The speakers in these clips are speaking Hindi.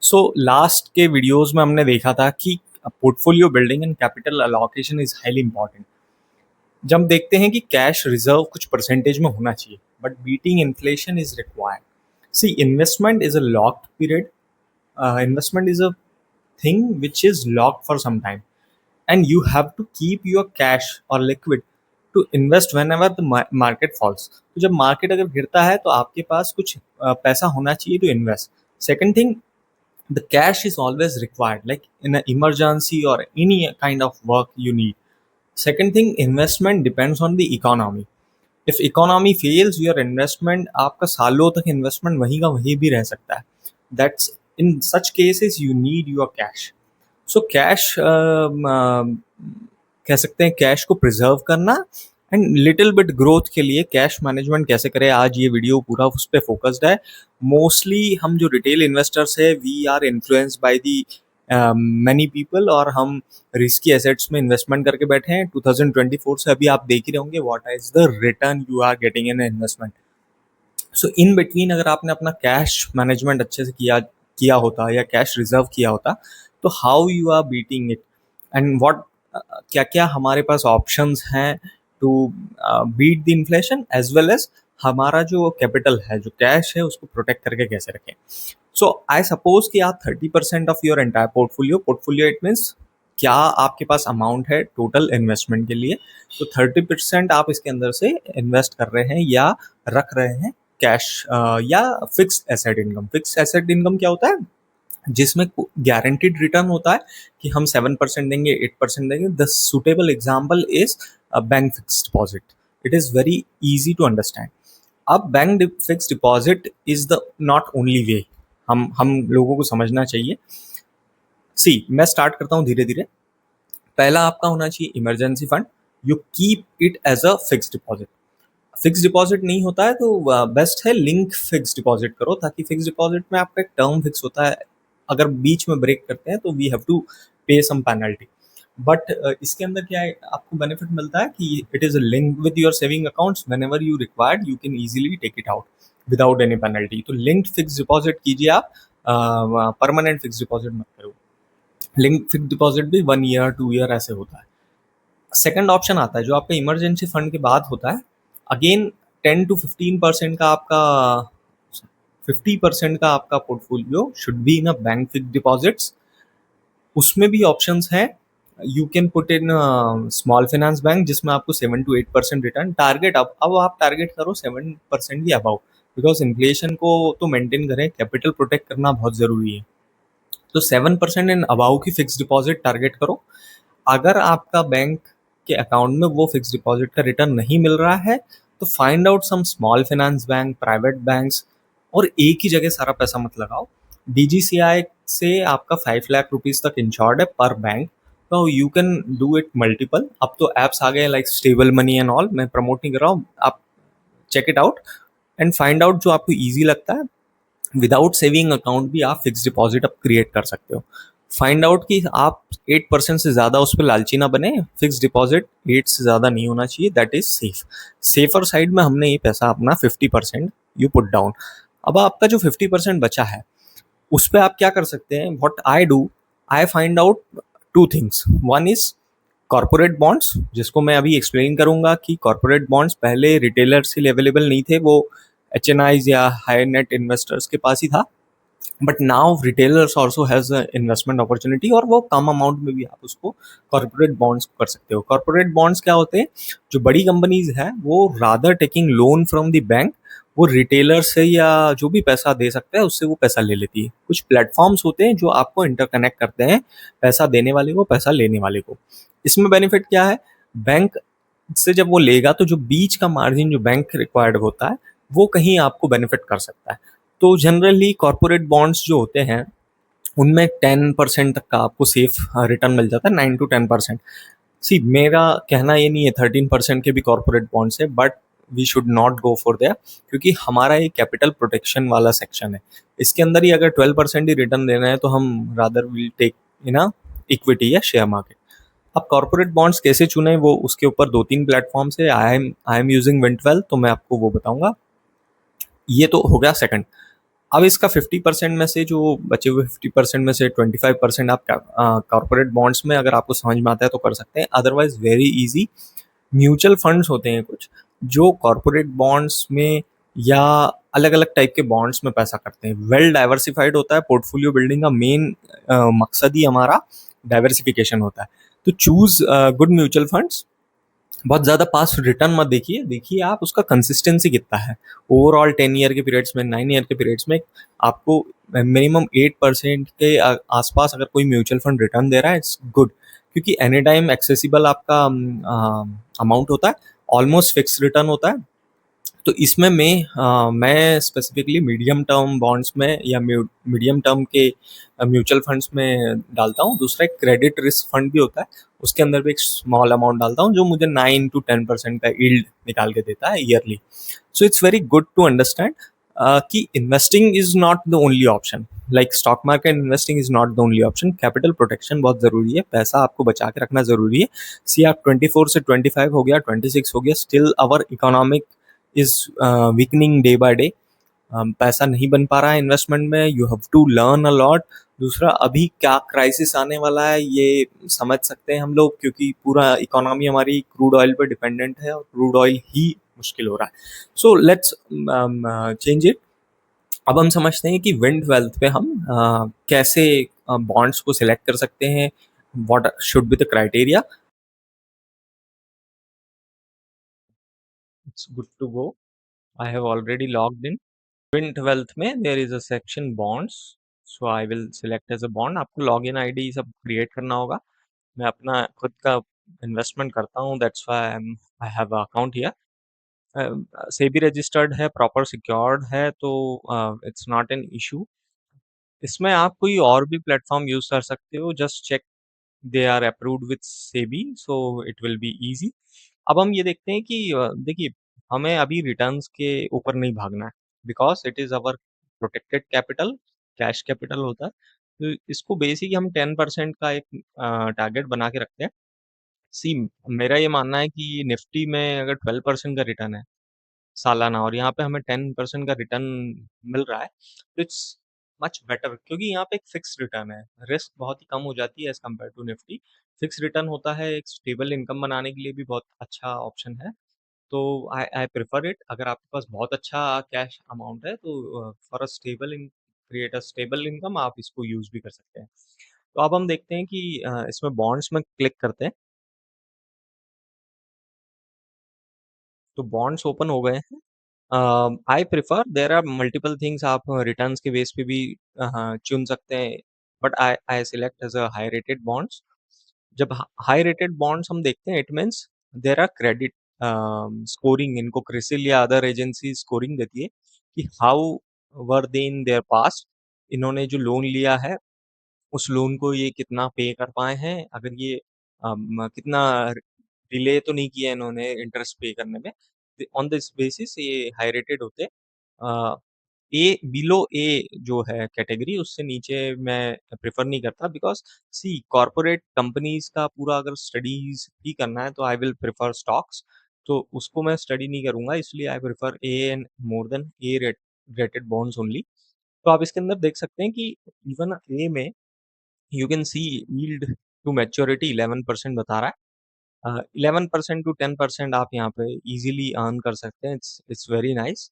सो लास्ट के वीडियोस में हमने देखा था कि portfolio building and capital allocation is highly important. जब हम देखते हैं कि कैश रिजर्व कुछ परसेंटेज में होना चाहिए, but beating inflation is required. See, investment is a locked period. Investment is a thing which is locked for some time, and you have to keep your cash or liquid to invest whenever the market falls. तो जब मार्केट अगर गिरता है तो आपके पास कुछ पैसा होना चाहिए to invest. Second thing, the cash is always required, like in an emergency or any kind of work you need. Second thing, investment depends on the economy. If economy fails, your investment, आपका सालों तक इन्वेस्टमेंट वहीं का वहीं भी रह सकता है। That's in such cases you need your cash. So cash कह सकते हैं कैश को प्रिजर्व करना एंड लिटिल बिट ग्रोथ के लिए कैश मैनेजमेंट कैसे करें, आज ये वीडियो पूरा उस पर फोकस्ड है। मोस्टली हम जो रिटेल इन्वेस्टर्स है, we are influenced by the many people, और हम रिस्की एसेट्स में इन्वेस्टमेंट करके बैठे हैं। 2024 से अभी आप देख ही रहे होंगे what is the return you are getting in investment. So in between अगर आपने अपना कैश मैनेजमेंट अच्छे से किया किया होता या कैश रिजर्व किया होता, तो how you are beating it and what, क्या क्या हमारे पास ऑप्शंस हैं to beat the inflation, as well as हमारा जो कैपिटल है, जो कैश है, उसको प्रोटेक्ट करके कैसे रखें। सो आई सपोज कि आप 30% of your entire portfolio it means क्या आपके पास अमाउंट है टोटल इन्वेस्टमेंट के लिए, तो 30% आप इसके अंदर से इन्वेस्ट कर रहे हैं या रख रहे हैं कैश या fixed asset income. Fixed asset income क्या होता है? जिसमें गारंटीड रिटर्न होता है कि हम 7% देंगे, 8% देंगे। The suitable example is bank fixed deposit. It is very easy to understand. अब bank fixed deposit is the not only way, हम लोगों को समझना चाहिए। सी, मैं स्टार्ट करता हूँ धीरे धीरे। पहला आपका होना चाहिए emergency fund. You keep it as a fixed deposit. Fix deposit नहीं होता है तो बेस्ट है लिंक फिक्स डिपॉजिट करो, ताकि फिक्स डिपॉजिट में आपका एक टर्म फिक्स होता है। अगर बीच में ब्रेक करते हैं तो वी हैव टू पे सम पेनल्टी। बट इसके अंदर क्या है, आपको बेनिफिट मिलता है कि it is link with your saving accounts. Whenever you required you can easily take it out without any penalty. तो लिंक्ड फिक्स डिपॉजिट कीजिए आप, परमानेंट फिक्स डिपॉजिट मत करो। लिंक फिक्स डिपॉजिट भी 1 ईयर 2 ईयर ऐसे होता है। सेकंड ऑप्शन आता है जो आपका इमरजेंसी फंड के बाद होता है। अगेन 10 to 15% का आपका 50% का आपका portfolio should be in a bank fixed deposits. उसमें भी ऑप्शंस हैं। You can put in small finance bank, जिसमें आपको 7 to 8% रिटर्न टारगेट। अब आप टारगेट करो 7% की अबाउ, बिकॉज इन्फ्लेशन को तो मेंटेन करें, कैपिटल प्रोटेक्ट करना बहुत ज़रूरी है। तो 7% इन अबाउ की फिक्स डिपॉजिट टारगेट करो। अगर आपका बैंक के अकाउंट में वो फिक्स डिपॉजिट का रिटर्न नहीं मिल रहा है, तो find out some small finance bank, private banks, और एक ही जगह सारा पैसा मत लगाओ। डीजीसीआई से आपका 5 लाख रुपीज तक इंश्योर्ड है पर बैंक, तो you can do it multiple. अब तो एप्स आ गए like Stable Money and all, मैं प्रमोट नहीं कर रहा हूँ, आप check it out and find out जो आपको ईजी लगता है। विदाउट सेविंग अकाउंट भी आप फिक्स डिपॉजिट अब क्रिएट कर सकते हो। फाइंड आउट कि आप 8% से ज़्यादा उस पर लालची ना बने। फिक्स डिपॉजिट 8 से ज़्यादा नहीं होना चाहिए, that is safe. Safer side में हमने ये पैसा अपना 50% यू पुट डाउन। अब आपका जो 50% बचा है उस पर आप क्या कर सकते हैं? What I do, I find out 2 things. One is corporate bonds, जिसको मैं अभी एक्सप्लेन करूंगा कि कॉर्पोरेट बॉन्ड्स पहले रिटेलर से अवेलेबल नहीं थे, वो HNIs या हाई नेट इन्वेस्टर्स के पास ही था। But now retailers also has investment opportunity, और वो कम अमाउंट में भी आप उसको कॉर्पोरेट बॉन्ड्स कर सकते हो। कॉर्पोरेट बॉन्ड्स क्या होते हैं? जो बड़ी कंपनीज हैं वो rather taking loan from the bank, वो रिटेलर से या जो भी पैसा दे सकता है उससे वो पैसा ले लेती है। कुछ प्लेटफॉर्म्स होते हैं जो आपको इंटरकनेक्ट करते हैं पैसा देने वाले को, पैसा लेने वाले को। इसमें बेनिफिट क्या है? बैंक से जब वो लेगा तो जो बीच का मार्जिन जो बैंक रिक्वायर्ड होता है वो कहीं आपको बेनिफिट कर सकता है। तो जनरली कॉर्पोरेट बॉन्ड्स जो होते हैं उनमें 10% तक का आपको सेफ रिटर्न मिल जाता है, 9 to 10%। सी, मेरा कहना ये नहीं है 13% के भी कॉर्पोरेट बॉन्ड्स है, but we should not go for there, क्योंकि हमारा ये कैपिटल प्रोटेक्शन वाला सेक्शन है। इसके अंदर ही अगर 12% ही रिटर्न देना है तो हम rather will take in a equity या शेयर मार्केट। अब कॉर्पोरेट बॉन्ड्स कैसे चुने, वो उसके ऊपर 2-3 प्लेटफॉर्म्स है। आई एम यूजिंग विंटवेल, तो मैं आपको वो बताऊंगा। ये तो हो गया सेकंड। अब इसका 50% में से जो बचे हुए 50% में से 25% आप कॉर्पोरेट बॉन्ड्स में, अगर आपको समझ में आता है तो कर सकते हैं, otherwise very easy. Mutual funds होते हैं कुछ जो कॉर्पोरेट बॉन्ड्स में या अलग अलग टाइप के बॉन्ड्स में पैसा करते हैं। वेल डाइवर्सिफाइड होता है पोर्टफोलियो, बिल्डिंग का मेन मकसद ही हमारा डाइवर्सिफिकेशन होता है। तो चूज गुड म्यूचुअल फंड्स। बहुत ज़्यादा पास रिटर्न मत देखिए, देखिए आप उसका कंसिस्टेंसी कितना है। ओवरऑल 10 ईयर के पीरियड्स में, 9 ईयर के पीरियड्स में आपको मिनिमम 8% के आसपास अगर कोई म्यूचुअल फंड रिटर्न दे रहा है, इट्स गुड। क्योंकि एनी टाइम एक्सेसिबल आपका अमाउंट होता है, ऑलमोस्ट फिक्स रिटर्न होता है। तो इसमें मैं स्पेसिफिकली मीडियम टर्म बॉन्ड्स में या मीडियम टर्म के म्यूचुअल फंड्स में डालता हूँ। दूसरा एक क्रेडिट रिस्क फंड भी होता है, उसके अंदर भी एक स्मॉल अमाउंट डालता हूँ जो मुझे 9 to 10% का यील्ड निकाल के देता है yearly. So it's very good to understand कि investing is not the only option. Like stock market investing is not the only option. Capital protection बहुत जरूरी है, पैसा आपको बचा के रखना जरूरी है। सी आप 24 से 25 हो गया, 26 हो गया, still our economic is weakening day by day. पैसा नहीं बन पा रहा है इन्वेस्टमेंट में, you have to learn a lot. दूसरा, अभी क्या क्राइसिस आने वाला है ये समझ सकते हैं हम लोग, क्योंकि पूरा इकोनॉमी हमारी क्रूड ऑयल पे डिपेंडेंट है और क्रूड ऑयल ही मुश्किल हो रहा है। So let's change it. अब हम समझते हैं कि विंड वेल्थ पे हम कैसे बॉन्ड्स को सिलेक्ट कर सकते हैं, what should be the criteria. It's good to go. I have already logged in. Wint Wealth में there is a section bonds, so I will select as a bond. आपको लॉग इन आई डी सब क्रिएट करना होगा। मैं अपना खुद का इन्वेस्टमेंट करता हूँ, that's why I have a account here. SEBI registered है, प्रॉपर सिक्योर्ड है, तो इट्स नॉट एन इशू। इसमें आप कोई और भी प्लेटफॉर्म यूज कर सकते हो, just check they are approved with SEBI, so it will be easy. अब हम ये देखते हैं कि देखिए, हमें अभी रिटर्न्स के ऊपर नहीं भागना है, because it is our protected capital, cash capital होता है। तो इसको बेसिक हम 10% का एक टारगेट बना के रखते हैं। सी, मेरा ये मानना है कि निफ्टी में अगर 12% का रिटर्न है सालाना, और यहाँ पे हमें 10% का रिटर्न मिल रहा है, तो इट्स मच बेटर, क्योंकि यहाँ पे एक फिक्स रिटर्न है, रिस्क बहुत ही कम हो जाती है as compare to Nifty. Fix return होता है, एक स्टेबल इनकम बनाने के लिए भी बहुत अच्छा ऑप्शन है। तो आई आई प्रेफर इट। अगर आपके पास बहुत अच्छा कैश अमाउंट है तो for a stable in create a stable income आप इसको यूज भी कर सकते हैं। तो अब हम देखते हैं कि इसमें बॉन्ड्स में क्लिक करते हैं, तो बॉन्ड्स ओपन हो गए हैं। I prefer, there are multiple things, आप रिटर्न्स के बेस पे भी चुन सकते हैं, but I I select as a high rated bonds. जब हाई रेटेड बॉन्ड्स हम देखते हैं, it means there are credit scoring, इनको क्रिसिल या अदर एजेंसी स्कोरिंग देती है कि how were they in their past, इन्होंने जो लोन लिया है उस लोन को ये कितना पे कर पाए हैं, अगर ये कितना डिले तो नहीं किया इन्होंने इंटरेस्ट पे करने में। ऑन दिस बेसिस ये हाई रेटेड होते हैं। ए बिलो ए जो है कैटेगरी, उससे नीचे मैं प्रेफर नहीं करता, बिकॉज सी कॉर्पोरेट कंपनीज का पूरा अगर स्टडीज ही करना है तो आई विल प्रेफर स्टॉक्स, तो उसको मैं स्टडी नहीं करूंगा, इसलिए I prefer A and more than A rated bonds only. तो आप इसके अंदर देख सकते हैं कि इवन ए में you can see yield to maturity 11% बता रहा है। 11% to 10% आप यहाँ पे इजीली अर्न कर सकते हैं, इट्स वेरी नाइस।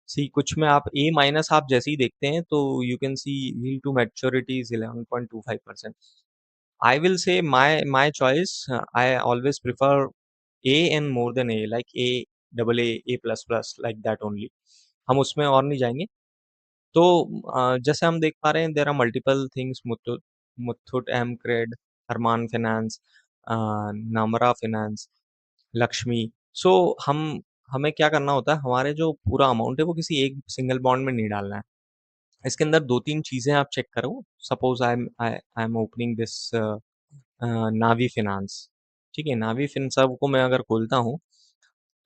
सी कुछ में आप ए माइनस आप जैसे ही देखते हैं तो you can see yield to maturity is 11.25%। I will say my choice, I always prefer A and more than A, like A double A plus plus, like that only. हम उसमें और नहीं जाएंगे। तो जैसे हम देख पा रहे हैं, there are multiple things, Muthoot Muthoot MCred, Arman finance, Namra finance, Lakshmi. So हम हमें क्या करना होता है, हमारे जो पूरा अमाउंट है वो किसी एक सिंगल बॉन्ड में नहीं डालना है। इसके अंदर दो तीन चीजें आप चेक करो। Suppose I am opening this Navi finance. ठीक है, नावी फिन सब को मैं अगर खोलता हूँ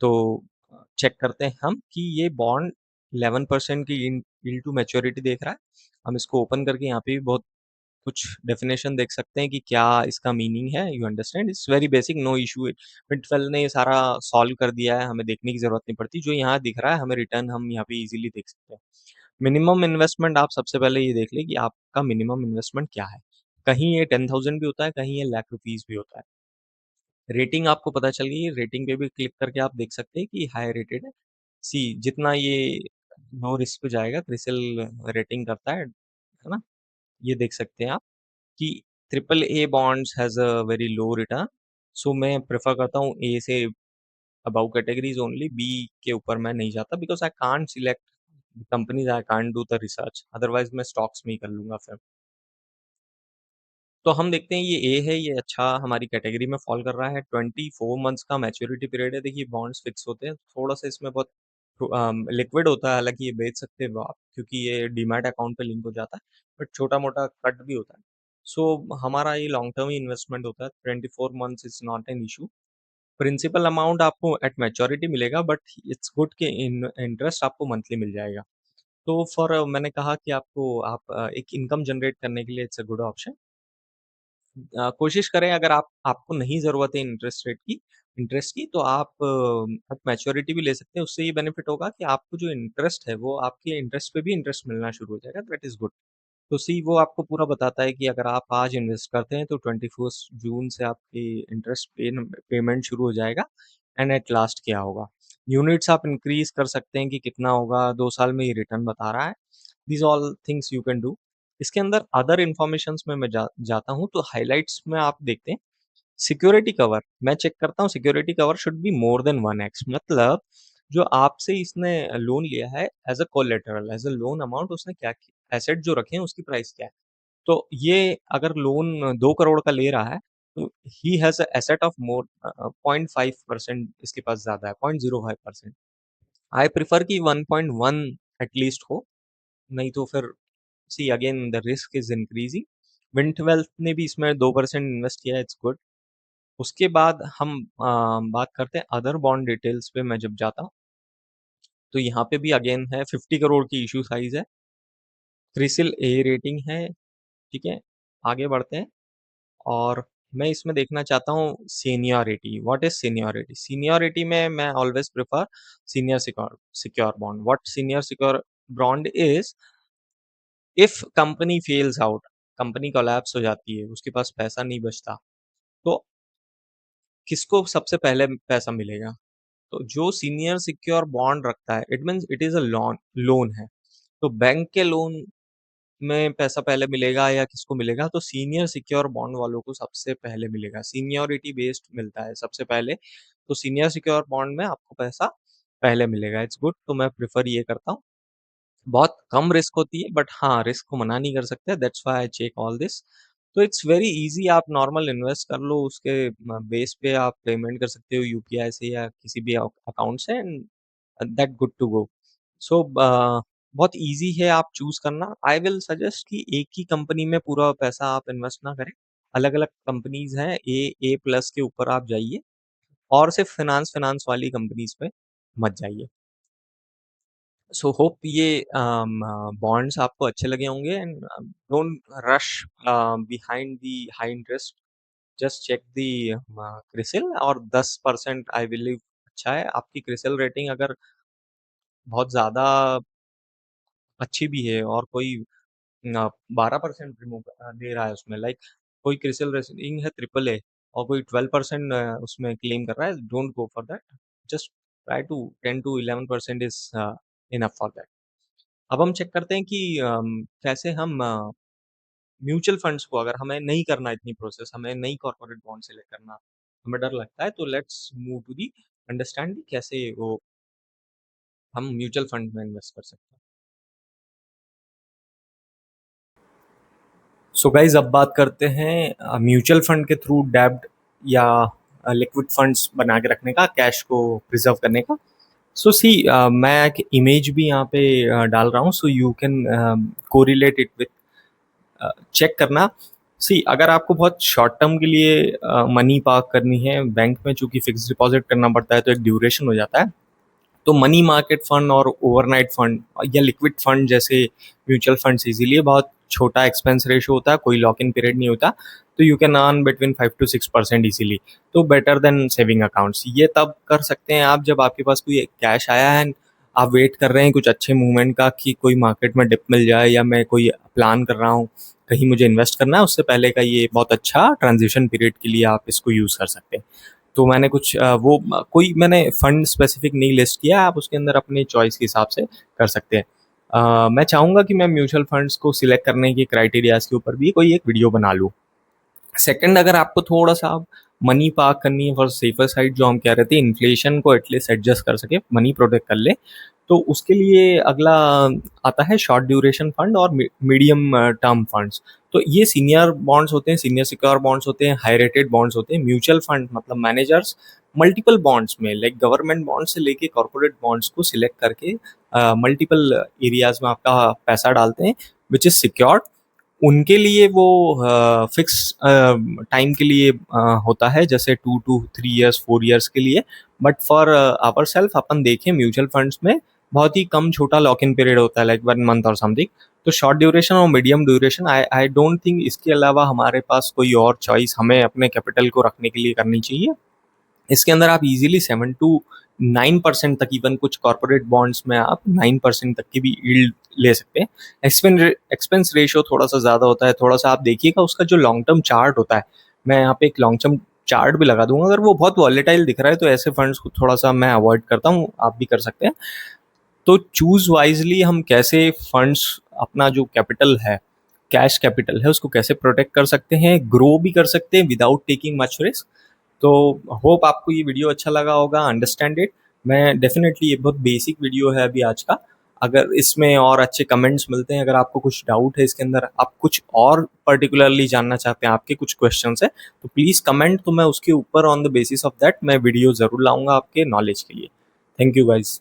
तो चेक करते हैं हम कि ये बॉन्ड 11% की यील्ड टू मैच्योरिटी देख रहा है। हम इसको ओपन करके यहाँ पे भी बहुत कुछ डेफिनेशन देख सकते हैं कि क्या इसका मीनिंग है। You understand, it's very basic, no issue. Mid twelve ने ये सारा सॉल्व कर दिया है, हमें देखने की जरूरत नहीं पड़ती। जो यहाँ दिख रहा है हमें रिटर्न हम यहाँ पे इजीली देख सकते हैं। मिनिमम इन्वेस्टमेंट आप सबसे पहले ये देख लें कि आपका मिनिमम इन्वेस्टमेंट क्या है। कहीं ये 10,000 भी होता है, कहीं ये लाख रुपीज़ भी होता है। रेटिंग आपको पता चल गई, रेटिंग पे भी क्लिक करके आप देख सकते हैं कि हाई रेटेड है। सी जितना ये नो रिस्क पे जाएगा, क्रिसिल रेटिंग करता है ना? ये देख सकते हैं आप कि triple A bonds has a very low return. So मैं प्रेफ़र करता हूँ ए से अबव कैटेगरीज़ ओनली, बी के ऊपर मैं नहीं जाता because I can't select companies, I can't do the research, otherwise मैं स्टॉक्स में ही कर लूँगा फिर। तो हम देखते हैं ये ए है, ये अच्छा हमारी कैटेगरी में फ़ॉल कर रहा है। 24 मंथ्स का मैच्योरिटी पीरियड है। देखिए बॉन्ड्स फिक्स होते हैं, थोड़ा-सा इसमें बहुत लिक्विड होता है, हालाँकि ये बेच सकते हो आप क्योंकि ये डीमैट अकाउंट पे लिंक हो जाता है, बट छोटा-मोटा कट भी होता है। सो हमारा ये लॉन्ग टर्म ही इन्वेस्टमेंट होता है, 24 months is not an issue. Principal amount आपको एट मैच्योरिटी मिलेगा, बट इट्स गुड कि इन इंटरेस्ट आपको मंथली मिल जाएगा। तो मैंने कहा कि आपको एक इनकम जनरेट करने के लिए इट्स अ गुड ऑप्शन। कोशिश करें, अगर आपको नहीं ज़रूरत है इंटरेस्ट की, तो आप मैच्योरिटी भी ले सकते हैं। उससे ये बेनिफिट होगा कि आपको जो इंटरेस्ट है वो आपके इंटरेस्ट पे भी इंटरेस्ट मिलना शुरू हो जाएगा, दैट इज़ गुड। तो सी वो आपको पूरा बताता है कि अगर आप आज इन्वेस्ट करते हैं तो 21 जून से आपकी इंटरेस्ट पेमेंट शुरू हो जाएगा एंड एट लास्ट क्या होगा। यूनिट्स आप इंक्रीज़ कर सकते हैं कि कितना होगा, 2 साल में ये रिटर्न बता रहा है। These all things you can do. इसके अंदर अदर इन्फॉर्मेशंस में मैं जाता हूँ, तो हाइलाइट्स में आप देखते हैं सिक्योरिटी कवर। मैं चेक करता हूँ security cover should be more than 1x, मतलब जो आपसे इसने लोन लिया है as a collateral, as a loan amount, उसने क्या एसेट जो रखे हैं उसकी प्राइस क्या है। तो ये अगर लोन 2 करोड़ का ले रहा है, तो he has a asset of more 0.5% इसके पास ज़्यादा है, 0.05%। आई प्रेफर कि 1.1 एटलीस्ट हो, नहीं तो फिर see again the risk is increasing. Wint Wealth ने भी इसमें 2% इन्वेस्ट किया है, इट्स गुड। उसके बाद हम बात करते हैं अदर बॉन्ड डिटेल्स पे। मैं जब जाता हूँ, तो यहाँ पे भी अगेन है 50 करोड़ की इश्यू साइज़ है, क्रिसिल ए रेटिंग है, ठीक है? आगे बढ़ते हैं और मैं इसमें देखना चाहता हूँ seniority. What is seniority? Seniority में मैं always prefer senior secure bond. What senior secure bond is, if company fails out, company collapse हो जाती है, उसके पास पैसा नहीं बचता, तो किसको सबसे पहले पैसा मिलेगा? तो जो सीनियर सिक्योर बॉन्ड रखता है, it means it is a loan loan है। तो बैंक के लोन में पैसा पहले मिलेगा या किसको मिलेगा? तो सीनियर सिक्योर बॉन्ड वालों को सबसे पहले मिलेगा। सीनियरिटी बेस्ड मिलता है सबसे पहले। तो सीनियर सिक्योर बॉन्ड में आपको पैसा पहले मिलेगा, इट्स गुड। तो मैं प्रेफ़र ये करता हूँ। बहुत कम रिस्क होती है, बट हाँ, रिस्क को मना नहीं कर सकते, that's why I check all this. तो इट्स वेरी ईज़ी, आप नॉर्मल इन्वेस्ट कर लो, उसके बेस पे आप पेमेंट कर सकते हो यूपीआई से या किसी भी अकाउंट से, and that good to go. So बहुत ईज़ी है आप चूज़ करना। आई विल सजेस्ट कि एक ही कंपनी में पूरा पैसा आप इन्वेस्ट ना करें। अलग-अलग कंपनीज़ हैं, ए प्लस के ऊपर आप जाइए और सिर्फ़ फ़ाइनेंस वाली कंपनीज़ पे मत जाइए। सो होप ये बॉन्ड्स आपको अच्छे लगे होंगे, and don't rush behind the high interest. Just check the CRISIL, और 10% आई बिलीव अच्छा है। आपकी क्रिसिल रेटिंग अगर बहुत ज़्यादा अच्छी भी है और कोई 12% रिमूव दे रहा है उसमें, लाइक कोई क्रिसिल रेटिंग है ट्रिपल ए और कोई 12% उसमें क्लेम कर रहा है, don't go for that. Just try to 10 to 11% is enough for that. अब हम चेक करते हैं कि कैसे हम म्यूचुअल फंड्स को, अगर हमें नहीं करना इतनी प्रोसेस, हमें नहीं कॉर्पोरेट बॉन्ड सेलेक्ट करना, हमें डर लगता है, तो let's move to the understand कैसे वो हम म्यूचुअल फंड में इन्वेस्ट कर सकते हैं। सो गाइज अब बात करते हैं म्यूचुअल फंड के थ्रू डेब्ट या लिक्विड फंड्स बना के रखने का, कैश को प्रिजर्व करने का। सो सी मैं एक इमेज भी यहाँ पे डाल रहा हूँ, so you can correlate it with, check करना। सी अगर आपको बहुत शॉर्ट टर्म के लिए मनी पार्क करनी है बैंक में, चूंकि फिक्स डिपॉजिट करना पड़ता है तो एक ड्यूरेशन हो जाता है, तो मनी मार्केट फंड और ओवरनाइट फंड या लिक्विड फंड जैसे म्यूचुअल फंड्स इजीलिए बहुत छोटा एक्सपेंस रेशियो होता है, कोई लॉक इन पीरियड नहीं होता, तो you can earn between 5 to 6% easily. तो बेटर देन सेविंग अकाउंट्स। ये तब कर सकते हैं आप जब आपके पास कोई कैश आया है, आप वेट कर रहे हैं कुछ अच्छे मूवमेंट का कि कोई मार्केट में डिप मिल जाए, या मैं कोई प्लान कर रहा हूँ कहीं मुझे इन्वेस्ट करना है, उससे पहले का ये बहुत अच्छा ट्रांजिशन पीरियड के लिए आप इसको यूज़ कर सकते हैं। तो मैंने कुछ कोई मैंने फंड स्पेसिफिक नहीं लिस्ट किया, आप उसके अंदर अपनी चॉइस के हिसाब से कर सकते हैं। मैं चाहूँगा कि मैं म्यूचुअल फंड्स को सिलेक्ट करने के क्राइटेरियाज़ के ऊपर भी कोई एक वीडियो बना लूँ। सेकंड, अगर आपको थोड़ा-सा मनी पार्क करनी है फॉर सेफर साइड, जो हम कह रहे थे, इन्फ्लेशन को एटलीस्ट एडजस्ट कर सके, मनी प्रोटेक्ट कर ले, तो उसके लिए अगला आता है शॉर्ट ड्यूरेशन फंड और मीडियम टर्म फंड्स। तो ये सीनियर बॉन्ड्स होते हैं, सीनियर सिक्योर बॉन्ड्स होते हैं, हाई रेटेड बॉन्ड्स होते हैं। म्यूचुअल फंड मतलब मैनेजर्स मल्टीपल बॉन्ड्स में, लाइक गवर्नमेंट बॉन्ड से लेके कॉर्पोरेट बॉन्ड्स को सिलेक्ट करके मल्टीपल एरियाज में आपका पैसा डालते हैं, विच इज़ सिक्योर्ड। उनके लिए वो फिक्स टाइम के लिए होता है, जैसे 2 to 3 इयर्स 4 इयर्स के लिए। बट फॉर आवर सेल्फ अपन देखें म्यूचुअल फंड्स में बहुत ही कम छोटा लॉक इन पीरियड होता है, लाइक 1 मंथ और समथिंग। तो शॉर्ट ड्यूरेशन और medium duration, I I don't think इसके अलावा हमारे पास कोई और चॉइस हमें अपने कैपिटल को रखने के लिए करनी चाहिए। इसके अंदर आप इजीली 7 to 9% तक, इवन कुछ कॉर्पोरेट बॉन्ड्स में आप 9% तक की भी यील्ड ले सकते हैं। एक्सपेंस रेशियो थोड़ा सा ज़्यादा होता है, थोड़ा सा आप देखिएगा उसका जो लॉन्ग टर्म चार्ट होता है। मैं यहाँ पे एक लॉन्ग टर्म चार्ट भी लगा दूंगा, अगर वो बहुत वॉलेटाइल दिख रहा है तो ऐसे फंड्स को थोड़ा सा मैं अवॉइड करता हूँ, आप भी कर सकते हैं। तो चूज वाइजली हम कैसे फंड्स, अपना जो कैपिटल है, कैश कैपिटल है, उसको कैसे प्रोटेक्ट कर सकते हैं, ग्रो भी कर सकते हैं विदाउट टेकिंग मच रिस्क। तो होप आपको ये वीडियो अच्छा लगा होगा, अंडरस्टैंड इट। मैं डेफिनेटली, ये बहुत बेसिक वीडियो है अभी आज का। अगर इसमें और अच्छे कमेंट्स मिलते हैं, अगर आपको कुछ डाउट है इसके अंदर, आप कुछ और पर्टिकुलरली जानना चाहते हैं, आपके कुछ क्वेश्चंस है, तो प्लीज़ कमेंट, तो मैं उसके ऊपर on the basis of that मैं वीडियो ज़रूर लाऊंगा आपके नॉलेज के लिए। Thank you guys.